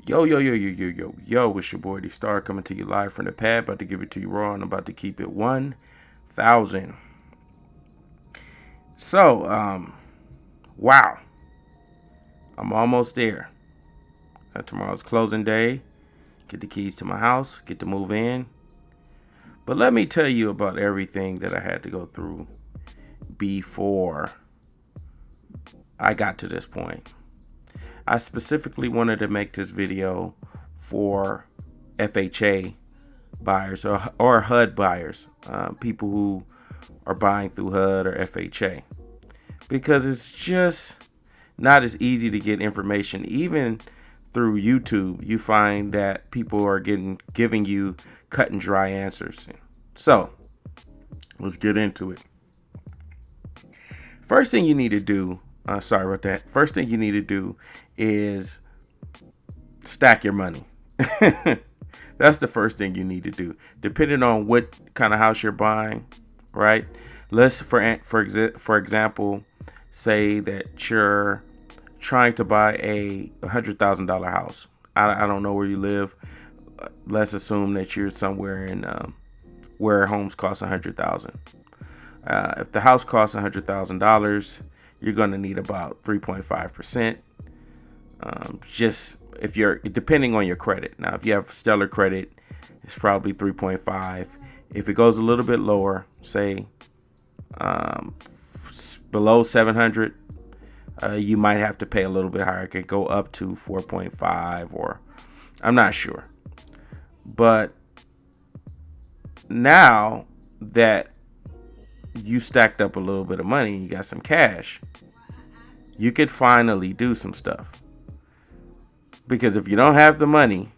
Yo, it's your boy D Star coming to you live from the pad. About to give it to you raw and I'm about to keep it 1,000. So, wow, I'm almost there. Tomorrow's closing day. Get the keys to my house, get to move in. But let me tell you about everything that I had to go through before I got to this point. I specifically wanted to make this video for FHA buyers or HUD buyers, people who are buying through HUD or FHA, because it's just not as easy to get information. Even through YouTube, you find that people are giving you cut and dry answers. So let's get into it. First thing you need to do, sorry about that. First thing you need to do is stack your money. That's the first thing you need to do. Depending on what kind of house you're buying, right? Let's, for example, say that you're trying to buy a $100,000 house. I don't know where you live. Let's assume that you're somewhere in where homes cost $100,000. If the house costs $100,000, you're going to need about 3.5%. Just if you're depending on your credit. Now, if you have stellar credit, it's probably 3.5. If it goes a little bit lower, say below 700, you might have to pay a little bit higher. It could go up to 4.5, or I'm not sure. But now that you stacked up a little bit of money, you got some cash, you could finally do some stuff. Because if you don't have the money,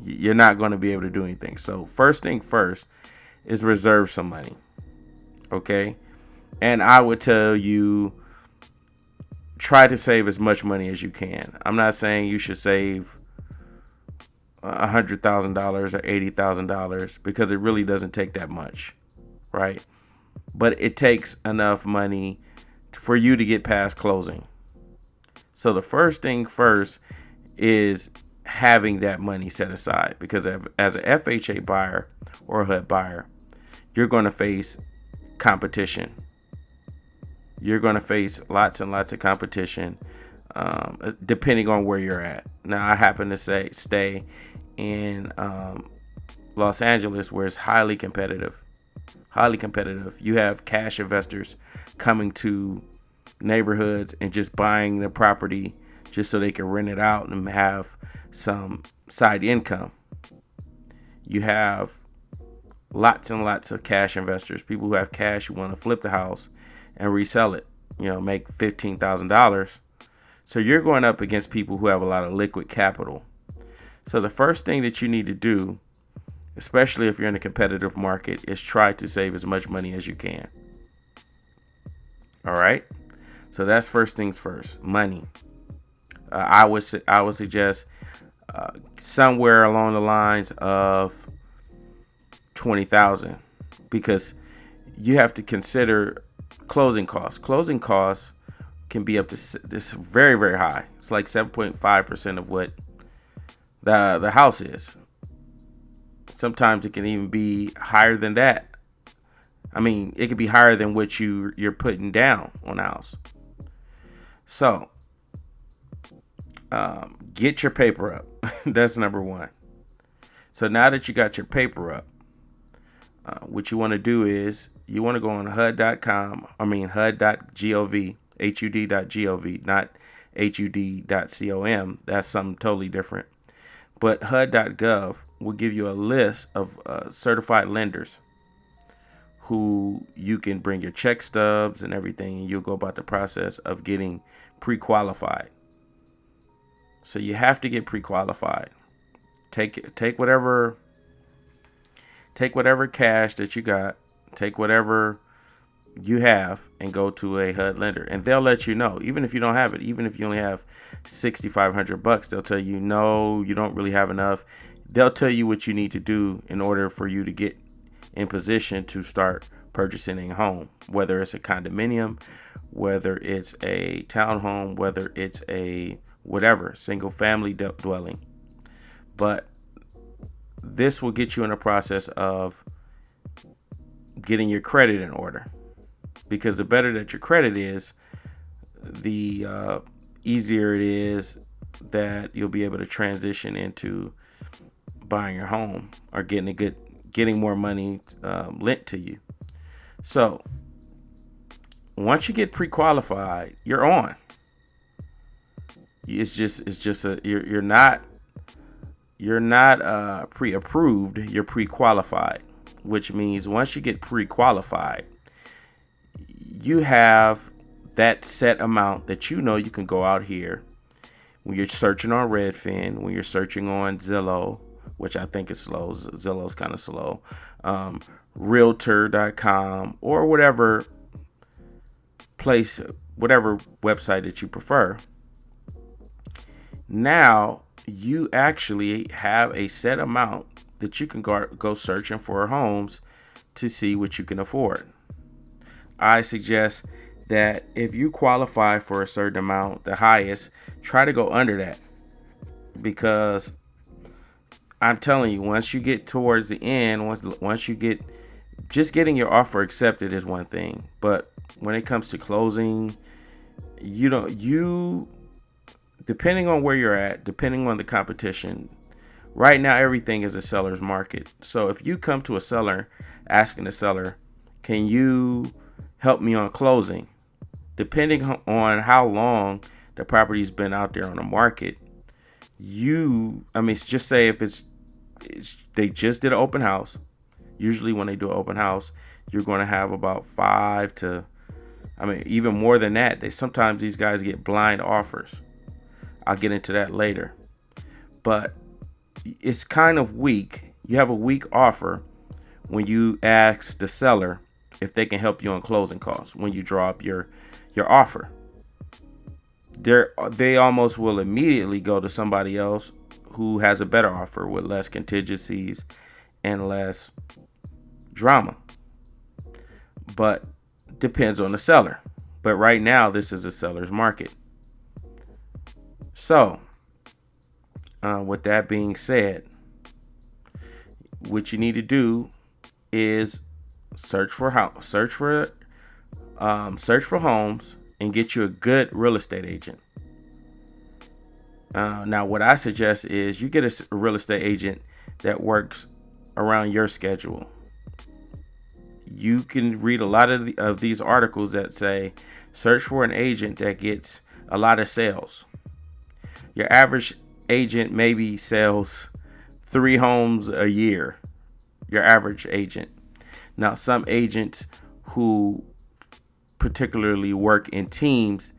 you're not going to be able to do anything. So first thing first is reserve some money. Okay? And I would tell you, try to save as much money as you can. I'm not saying you should save $100,000 or $80,000, because it really doesn't take that much, right? But it takes enough money for you to get past closing. So the first thing first is having that money set aside, because as an FHA buyer or a HUD buyer, you're going to face competition. You're going to face lots and lots of competition, depending on where you're at. Now, I happen to stay in Los Angeles, where it's highly competitive. You have cash investors coming to neighborhoods and just buying the property just so they can rent it out and have some side income. You have lots and lots of cash investors, people who have cash who want to flip the house and resell it, make $15,000. So you're going up against people who have a lot of liquid capital. So the first thing that you need to do, especially if you're in a competitive market, is try to save as much money as you can. All right. So that's first things first, money. I would suggest somewhere along the lines of 20,000, because you have to consider closing costs. Closing costs can be up to this very, very high. It's like 7.5% of what the house is. Sometimes it can even be higher than that. I mean, it could be higher than what you're putting down on a house. So get your paper up. That's number one. So now that you got your paper up, what you want to do is you want to go on Hud.com. I mean Hud.gov, HUD.gov, not HUD.com. That's something totally different. But Hud.gov will give you a list of certified lenders who you can bring your check stubs and everything, and you'll go about the process of getting pre-qualified. So you have to get pre-qualified. Take whatever cash that you got, take whatever you have, and go to a HUD lender, and they'll let you know. Even if you don't have it, even if you only have $6,500, they'll tell you, no, you don't really have enough. They'll tell you what you need to do in order for you to get in position to start purchasing a home, whether it's a condominium, whether it's a townhome, whether it's a whatever, single family dwelling. But this will get you in the process of getting your credit in order, because the better that your credit is, the easier it is that you'll be able to transition into buying your home or getting more money lent to you. So once you get pre-qualified, you're on. It's just you're not pre-approved, you're pre-qualified, which means once you get pre-qualified, you have that set amount that you know you can go out here when you're searching on Redfin, when you're searching on Zillow, which I think is slow. Zillow's kind of slow. Realtor.com or whatever website that you prefer. Now you actually have a set amount that you can go searching for homes to see what you can afford. I suggest that if you qualify for a certain amount, the highest, try to go under that, because I'm telling you, once you get towards the end, once you get, just getting your offer accepted is one thing, but when it comes to closing, depending on where you're at, depending on the competition, right now everything is a seller's market. So if you come to a seller asking the seller, can you help me on closing? Depending on how long the property's been out there on the market, just say if they just did an open house. Usually when they do an open house, you're going to have about 5 to, even more than that. Sometimes these guys get blind offers. I'll get into that later. But it's kind of weak. You have a weak offer when you ask the seller if they can help you on closing costs when you draw up your offer. They almost will immediately go to somebody else who has a better offer with less contingencies and less drama. But depends on the seller. But right now, this is a seller's market. So, with that being said, what you need to do is search for homes and get you a good real estate agent. Now, what I suggest is you get a real estate agent that works around your schedule. You can read a lot of these articles that say search for an agent that gets a lot of sales. Your average agent maybe sells 3 homes a year. Your average agent. Now, some agents who particularly work in teams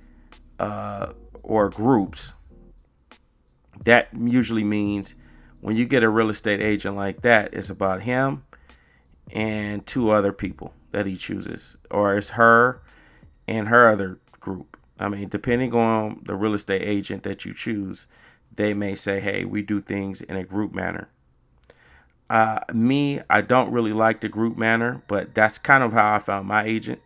or groups, that usually means when you get a real estate agent like that, it's about him and 2 other people that he chooses, or it's her and her other group. Depending on the real estate agent that you choose, they may say, hey, we do things in a group manner. I don't really like the group manner, but that's kind of how I found my agent.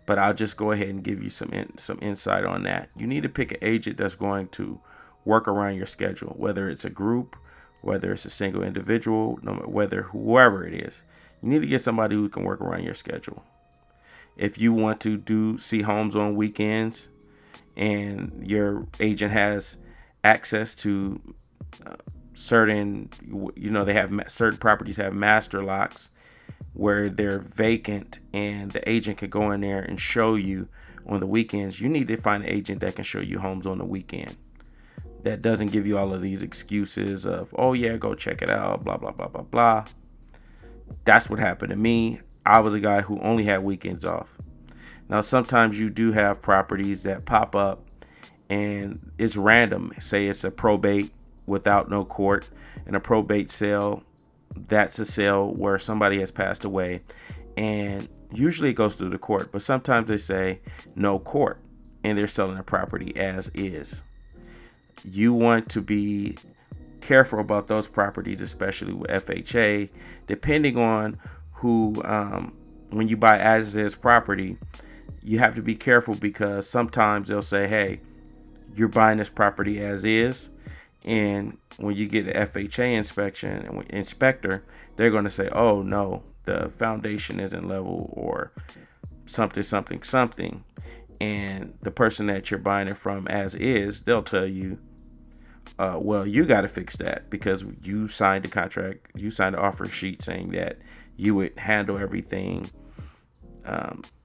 But I'll just go ahead and give you some insight on that. You need to pick an agent that's going to work around your schedule, whether it's a group, whether it's a single individual, whoever it is. You need to get somebody who can work around your schedule. If you want to see homes on weekends and your agent has access to certain properties have master locks where they're vacant and the agent can go in there and show you on the weekends, you need to find an agent that can show you homes on the weekend. That doesn't give you all of these excuses of, oh yeah, go check it out, blah, blah, blah, blah, blah. That's what happened to me. I was a guy who only had weekends off. Now, sometimes you do have properties that pop up and it's random. Say it's a probate without no court, and a probate sale, that's a sale where somebody has passed away, and usually it goes through the court, but sometimes they say no court and they're selling the property as is. You want to be careful about those properties, especially with FHA, depending on who, when you buy as is property, you have to be careful because sometimes they'll say, hey, you're buying this property as is. And when you get an FHA inspection and inspector, they're going to say, oh no, the foundation isn't level, or something, something, something. And the person that you're buying it from as is, they'll tell you, well, you got to fix that because you signed the contract, you signed the offer sheet saying that you would handle everything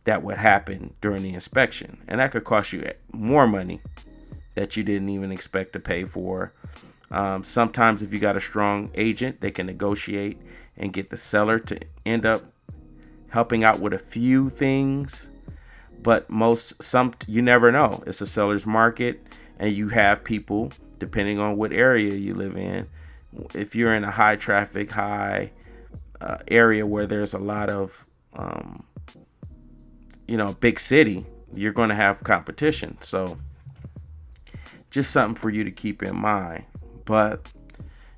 that would happen during the inspection. And that could cost you more money that you didn't even expect to pay for. Sometimes if you got a strong agent, they can negotiate and get the seller to end up helping out with a few things. But you never know. It's a seller's market, and you have people, depending on what area you live in. If you're in a high traffic, high area where there's a lot of, big city, you're going to have competition. So just something for you to keep in mind. But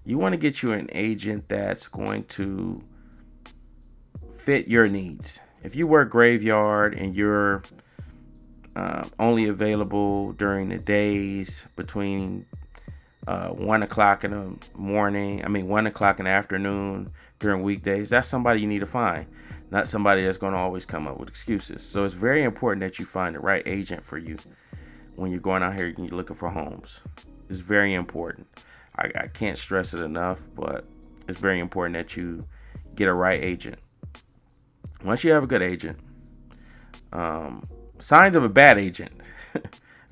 you want to get you an agent that's going to fit your needs. If you work graveyard and you're only available during the days between 1 o'clock in the morning, 1 o'clock in the afternoon during weekdays, that's somebody you need to find, not somebody that's going to always come up with excuses. So it's very important that you find the right agent for you when you're going out here and you're looking for homes. It's very important. I can't stress it enough, but it's very important that you get a right agent. Once you have a good agent, signs of a bad agent,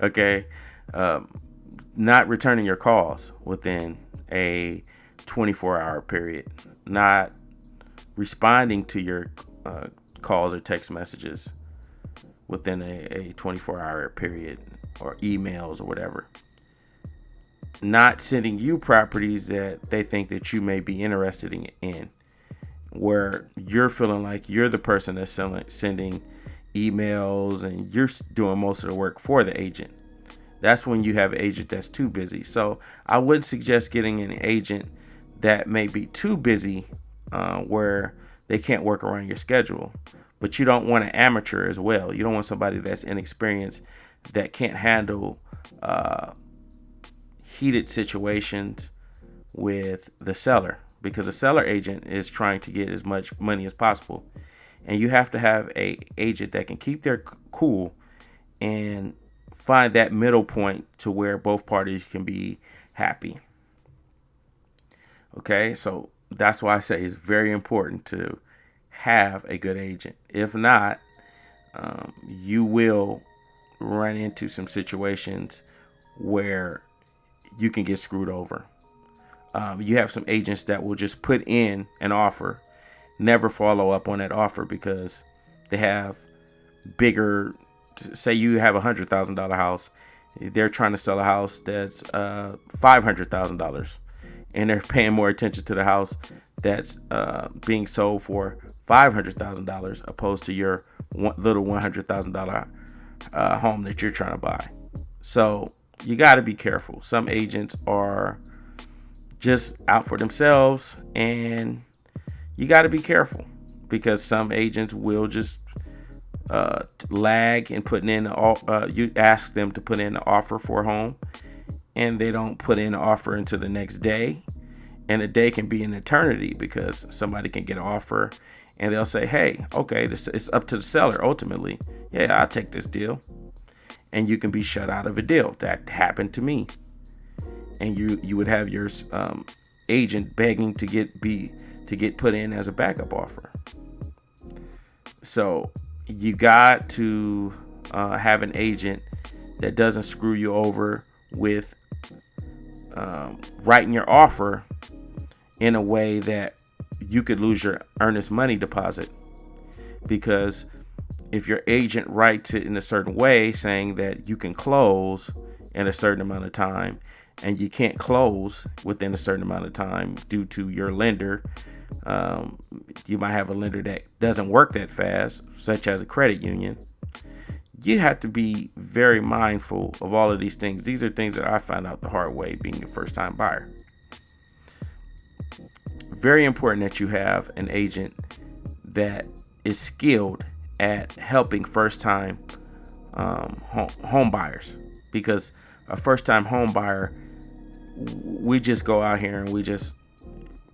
okay, not returning your calls within a 24-hour period, not responding to your calls or text messages within a 24-hour period, or emails or whatever, not sending you properties that they think that you may be interested in, where you're feeling like you're the person that's sending emails and you're doing most of the work for the agent. That's when you have an agent that's too busy. So I would suggest getting an agent that may be too busy, where they can't work around your schedule. But you don't want an amateur as well. You don't want somebody that's inexperienced, that can't handle heated situations with the seller, because the seller agent is trying to get as much money as possible. And you have to have a agent that can keep their cool and find that middle point to where both parties can be happy. Okay, so that's why I say it's very important to have a good agent. If not, you will run into some situations where you can get screwed over. You have some agents that will just put in an offer, never follow up on that offer because they have bigger, say you have $100,000 house, they're trying to sell a house that's $500,000, and they're paying more attention to the house that's being sold for $500,000 opposed to your little $100,000 home that you're trying to buy. So you got to be careful. Some agents are just out for themselves, and you got to be careful because some agents will just lag in putting in you ask them to put in an offer for a home, and they don't put in an offer until the next day, and a day can be an eternity because somebody can get an offer and they'll say, hey, okay, it's up to the seller ultimately. Yeah, I'll take this deal. And you can be shut out of a deal. That happened to me. And you would have your agent begging to get put in as a backup offer. So you got to have an agent that doesn't screw you over with writing your offer in a way that you could lose your earnest money deposit. Because if your agent writes it in a certain way saying that you can close in a certain amount of time, and you can't close within a certain amount of time due to your lender, you might have a lender that doesn't work that fast, such as a credit union. You have to be very mindful of all of these things. These are things that I found out the hard way being a first-time buyer. Very important that you have an agent that is skilled at helping first-time home buyers, because a first-time home buyer we just go out here and we just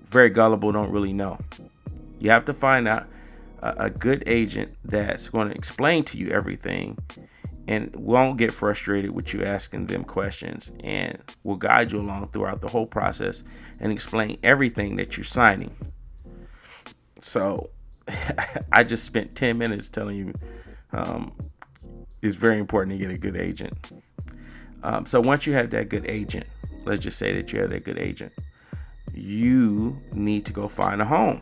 very gullible, don't really know. You have to find out a good agent that's going to explain to you everything and won't get frustrated with you asking them questions, and will guide you along throughout the whole process and explain everything that you're signing. So I just spent 10 minutes telling you it's very important to get a good agent. So once you have that good agent, let's just say that you have that good agent, you need to go find a home.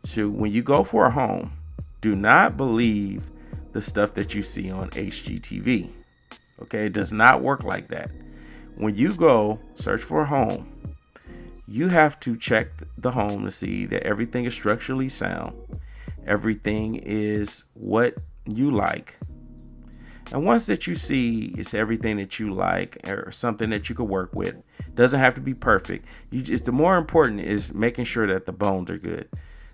So when you go for a home, do not believe the stuff that you see on HGTV. Okay, it does not work like that. When you go search for a home, you have to check the home to see that everything is structurally sound, everything is what you like. And once that you see it's everything that you like or something that you could work with, doesn't have to be perfect. The more important is making sure that the bones are good,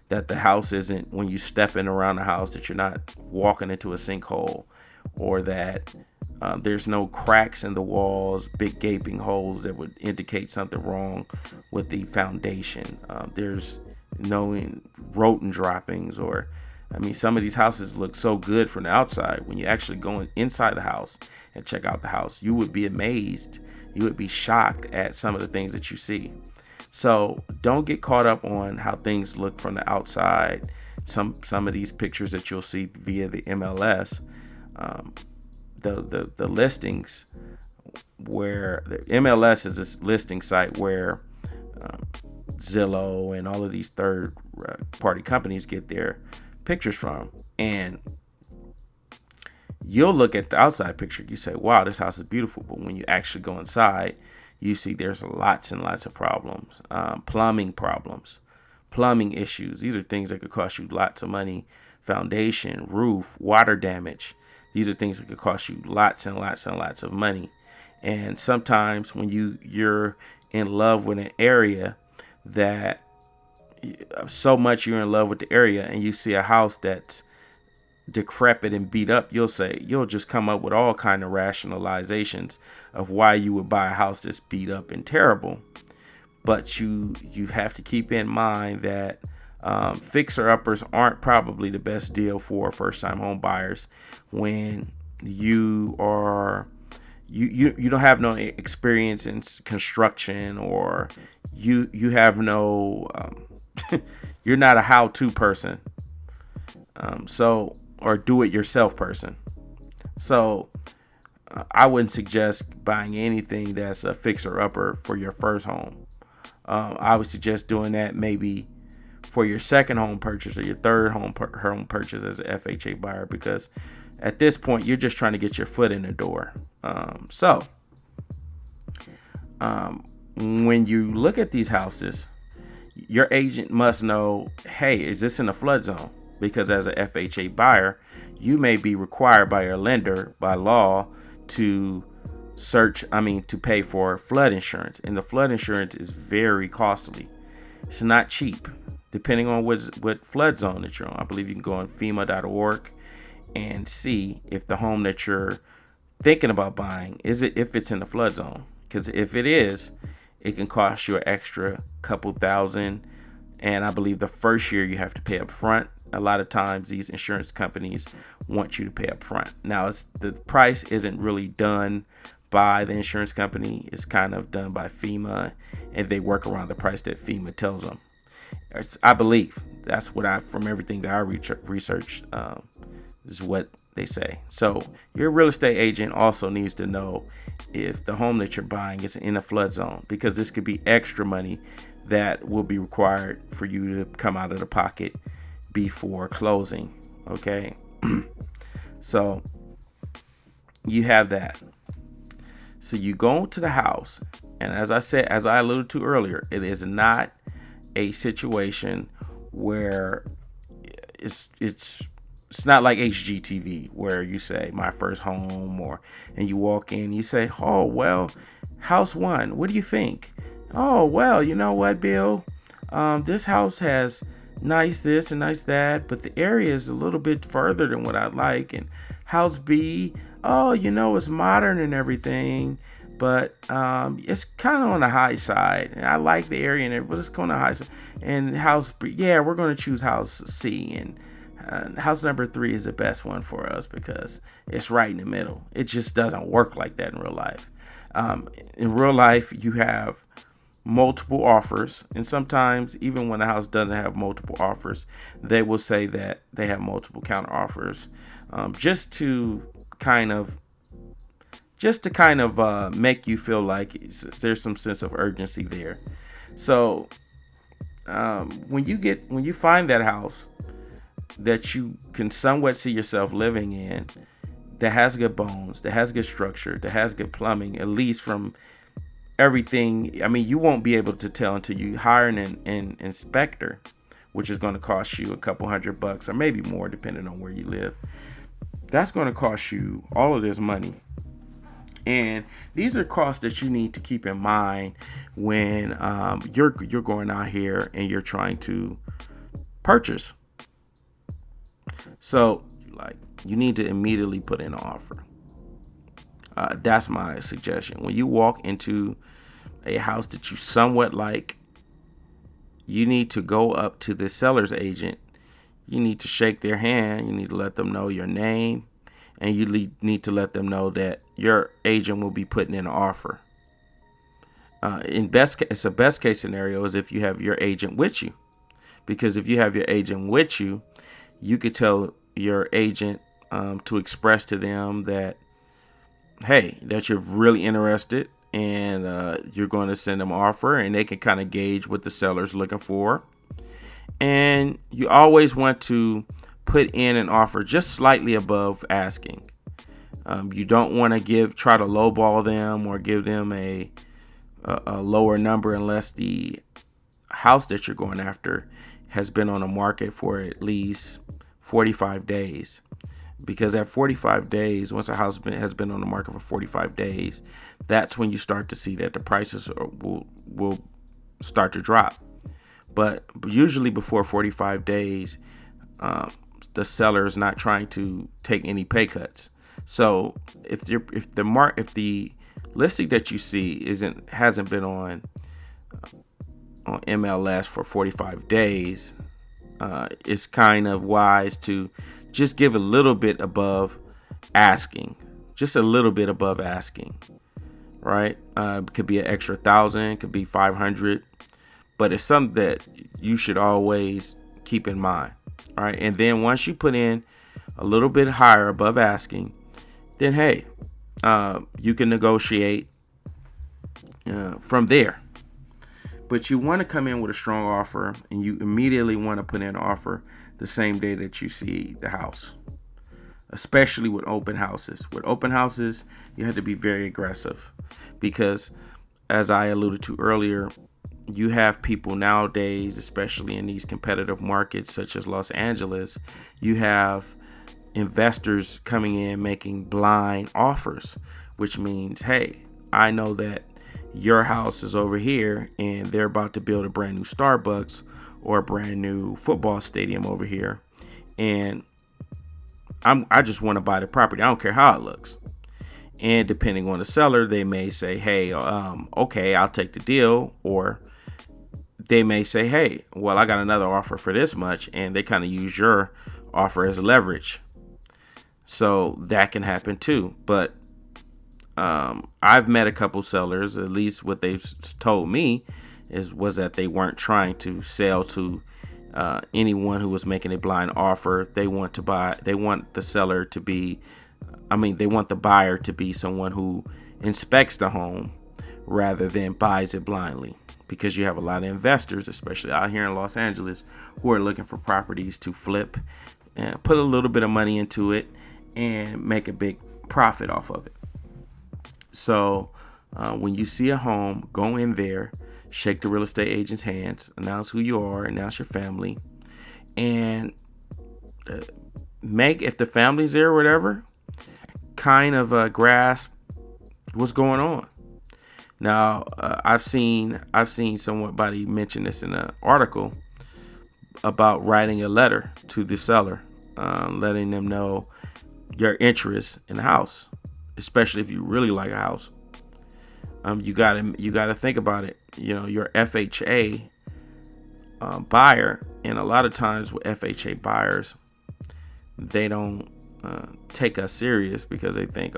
that the house isn't, when you stepping around the house, that you're not walking into a sinkhole, or that there's no cracks in the walls, big gaping holes that would indicate something wrong with the foundation. There's no rodent droppings, or some of these houses look so good from the outside. When you actually go inside the house and check out the house, you would be amazed. You would be shocked at some of the things that you see. So don't get caught up on how things look from the outside. Some of these pictures that you'll see via the MLS, the listings, where the MLS is this listing site where Zillow and all of these third party companies get their pictures from. And you'll look at the outside picture, you say, wow, this house is beautiful. But when you actually go inside, you see there's lots and lots of problems, plumbing issues. These are things that could cost you lots of money. Foundation, roof, water damage. These are things that could cost you lots and lots and lots of money. And sometimes when you're in love with an area, that so much you're in love with the area, and you see a house that's decrepit and beat up, you'll just come up with all kind of rationalizations of why you would buy a house that's beat up and terrible. But you have to keep in mind that fixer-uppers aren't probably the best deal for first-time home buyers when you don't have no experience in construction, or you have no you're not a how-to person, or do-it-yourself person. So I wouldn't suggest buying anything that's a fixer-upper for your first home. I would suggest doing that maybe for your second home purchase or your third home purchase as an FHA buyer, because at this point you're just trying to get your foot in the door. When you look at these houses, your agent must know, hey, is this in a flood zone? Because as an FHA buyer, you may be required by your lender by law to pay for flood insurance. And the flood insurance is very costly. It's not cheap, depending on what flood zone that you're on. I believe you can go on FEMA.org and see if the home that you're thinking about buying, if it's in the flood zone. Because if it is, it can cost you an extra couple thousand. And I believe the first year you have to pay up front. A lot of times these insurance companies want you to pay up front. Now, the price isn't really done by the insurance company. It's kind of done by FEMA, and they work around the price that FEMA tells them. I believe that's what from everything that I researched, is what they say. So your real estate agent also needs to know if the home that you're buying is in a flood zone, because this could be extra money that will be required for you to come out of the pocket before closing. Okay. So you have that. So you go to the house, and as I alluded to earlier, it is not a situation where it's not like HGTV where you say my first home, and you walk in, you say, oh, well, house one, what do you think? Oh, well, you know what, Bill? This house has nice this and nice that, but the area is a little bit further than what I'd like. And house B, oh, it's modern and everything, but it's kind of on the high side. And I like the area in it, but it's kind of high side. And house, yeah, we're going to choose house C, and house number 3 is the best one for us because it's right in the middle. It just doesn't work like that in real life. In real life, you have multiple offers, and sometimes even when a house doesn't have multiple offers, they will say that they have multiple counter offers, just to kind of make you feel like there's some sense of urgency there. So when you find that house that you can somewhat see yourself living in, that has good bones, that has good structure, that has good plumbing, at least from everything. I mean, you won't be able to tell until you hire an inspector, which is going to cost you a couple $100 or maybe more depending on where you live. That's going to cost you all of this money. And these are costs that you need to keep in mind when you're going out here and you're trying to purchase. So, like, you need to immediately put in an offer. That's my suggestion. When you walk into a house that you somewhat like, you need to go up to the seller's agent. You need to shake their hand. You need to let them know your name, and you need to let them know that your agent will be putting in an offer. It's a best case scenario is if you have your agent with you, because if you have your agent with you, you could tell your agent to express to them that, hey, that you're really interested, and you're going to send them an offer, and they can kind of gauge what the seller's looking for. And you always want to put in an offer just slightly above asking. You don't want to try to lowball them or give them a lower number unless the house that you're going after has been on the market for at least 45 days. Because at 45 days, once a house has been on the market for 45 days, that's when you start to see that the prices will start to drop. But usually before 45 days, the seller is not trying to take any pay cuts. So if the listing that you see hasn't been on MLS for 45 days, it's kind of wise to just give a little bit above asking, just a little bit above asking, right? Could be an extra 1,000, could be 500, but it's something that you should always keep in mind, all right? And then once you put in a little bit higher above asking, then hey, you can negotiate from there. But you want to come in with a strong offer, and you immediately want to put in an offer the same day that you see the house, especially with open houses. With open houses, you have to be very aggressive because, as I alluded to earlier, you have people nowadays, especially in these competitive markets such as Los Angeles, you have investors coming in making blind offers, which means, hey, I know that your house is over here and they're about to build a brand new Starbucks or a brand new football stadium over here, and I just want to buy the property. I don't care how it looks. And depending on the seller, they may say, hey, okay, I'll take the deal. Or they may say, hey, well, I got another offer for this much, and they kind of use your offer as leverage. So that can happen too. But I've met a couple sellers, at least what they've told me was that they weren't trying to sell to anyone who was making a blind offer. They want the buyer to be someone who inspects the home rather than buys it blindly, because you have a lot of investors, especially out here in Los Angeles, who are looking for properties to flip and put a little bit of money into it and make a big profit off of it. So when you see a home, go in there, shake the real estate agent's hands, announce who you are, announce your family, and if the family's there or whatever, kind of grasp what's going on. Now, I've seen somebody mention this in an article about writing a letter to the seller, letting them know your interest in the house, especially if you really like a house. You gotta think about it. Your FHA buyer, and a lot of times with FHA buyers, they don't take us serious because they think,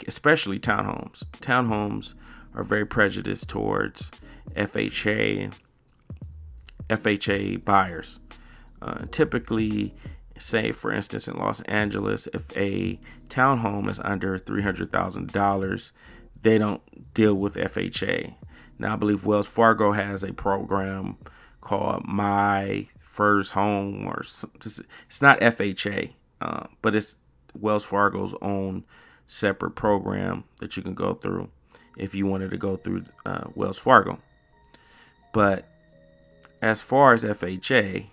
especially townhomes. Townhomes are very prejudiced towards FHA buyers. Typically, say for instance in Los Angeles, if a townhome is under $300,000, they don't deal with FHA. Now I believe Wells Fargo has a program called My First Home, or it's not FHA, but it's Wells Fargo's own separate program that you can go through if you wanted to go through Wells Fargo. But as far as FHA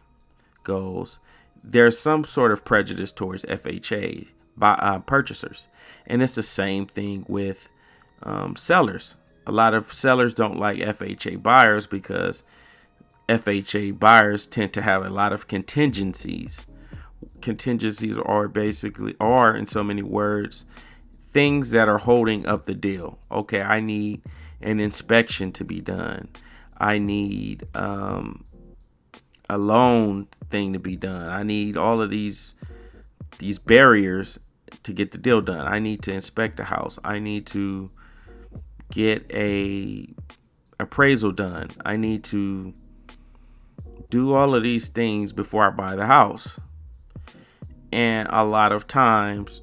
goes, there's some sort of prejudice towards FHA by purchasers, and it's the same thing with sellers. A lot of sellers don't like FHA buyers because FHA buyers tend to have a lot of contingencies. Contingencies are in so many words, things that are holding up the deal. Okay, I need an inspection to be done. I need a loan thing to be done. I need all of these barriers to get the deal done. I need to inspect the house. I need to get a appraisal done. I need to do all of these things before I buy the house. And a lot of times,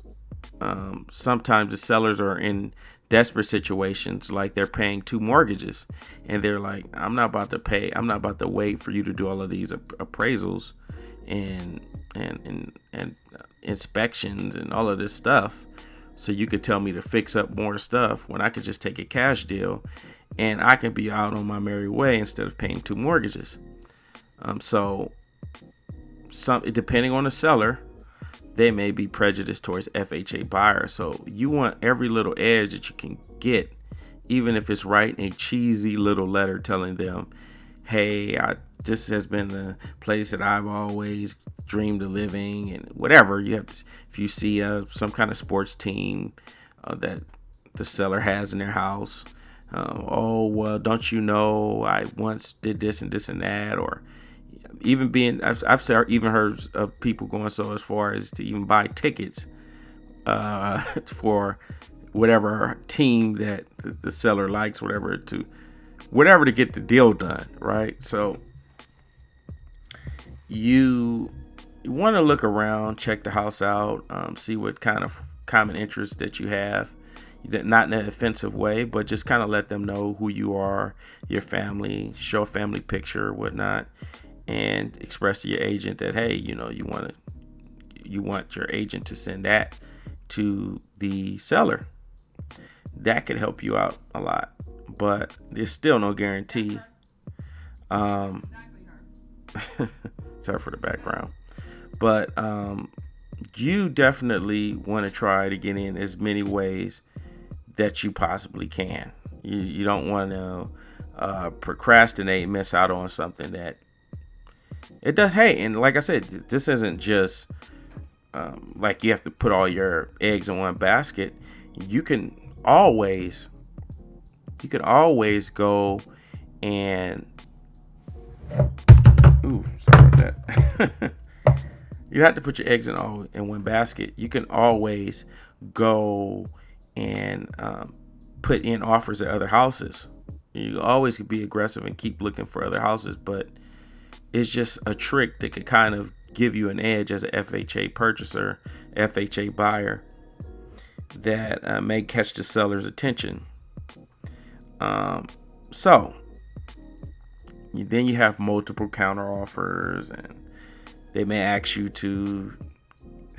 sometimes the sellers are in desperate situations, like they're paying 2 mortgages, and they're like, I'm not about to wait for you to do all of these appraisals and inspections and all of this stuff, so you could tell me to fix up more stuff when I could just take a cash deal and I can be out on my merry way instead of paying 2 mortgages. So depending on the seller, they may be prejudiced towards FHA buyers. So you want every little edge that you can get, even if it's writing a cheesy little letter telling them, hey, this has been the place that I've always dreamed of living, and whatever. You have to, if you see some kind of sports team that the seller has in their house, oh, well, don't you know I once did this and this and that, or even I've even heard of people going so as far as to even buy tickets for whatever team that the seller likes, whatever to get the deal done, right? So you want to look around, check the house out, see what kind of common interests that you have. Not in an offensive way, but just kind of let them know who you are, your family, show a family picture, whatnot, and express to your agent that, hey, you want your agent to send that to the seller. That could help you out a lot, but there's still no guarantee. Sorry for the background, but you definitely want to try to get in as many ways that you possibly can. You don't want to procrastinate and miss out on something that it does. Hey, and like I said, this isn't just like you have to put all your eggs in one basket. You can always go and sorry about that. You have to put your eggs in one basket. You can always go and put in offers at other houses. You always can be aggressive and keep looking for other houses, but it's just a trick that could kind of give you an edge as an FHA purchaser, FHA buyer, that may catch the seller's attention. So then you have multiple counter offers, and they may ask you to,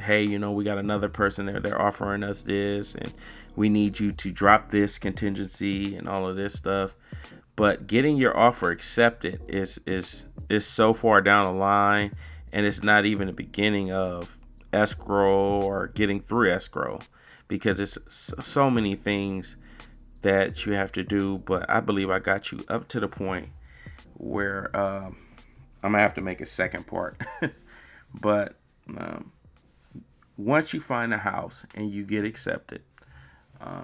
hey, we got another person there, they're offering us this, and we need you to drop this contingency and all of this stuff. But getting your offer accepted is so far down the line, and it's not even the beginning of escrow or getting through escrow, because it's so many things that you have to do. But I believe I got you up to the point where I'm gonna have to make a second part. But once you find a house and you get accepted,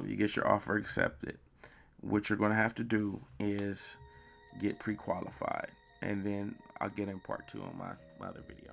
you get your offer accepted, what you're going to have to do is get pre-qualified, and then I'll get in part 2 on my other video.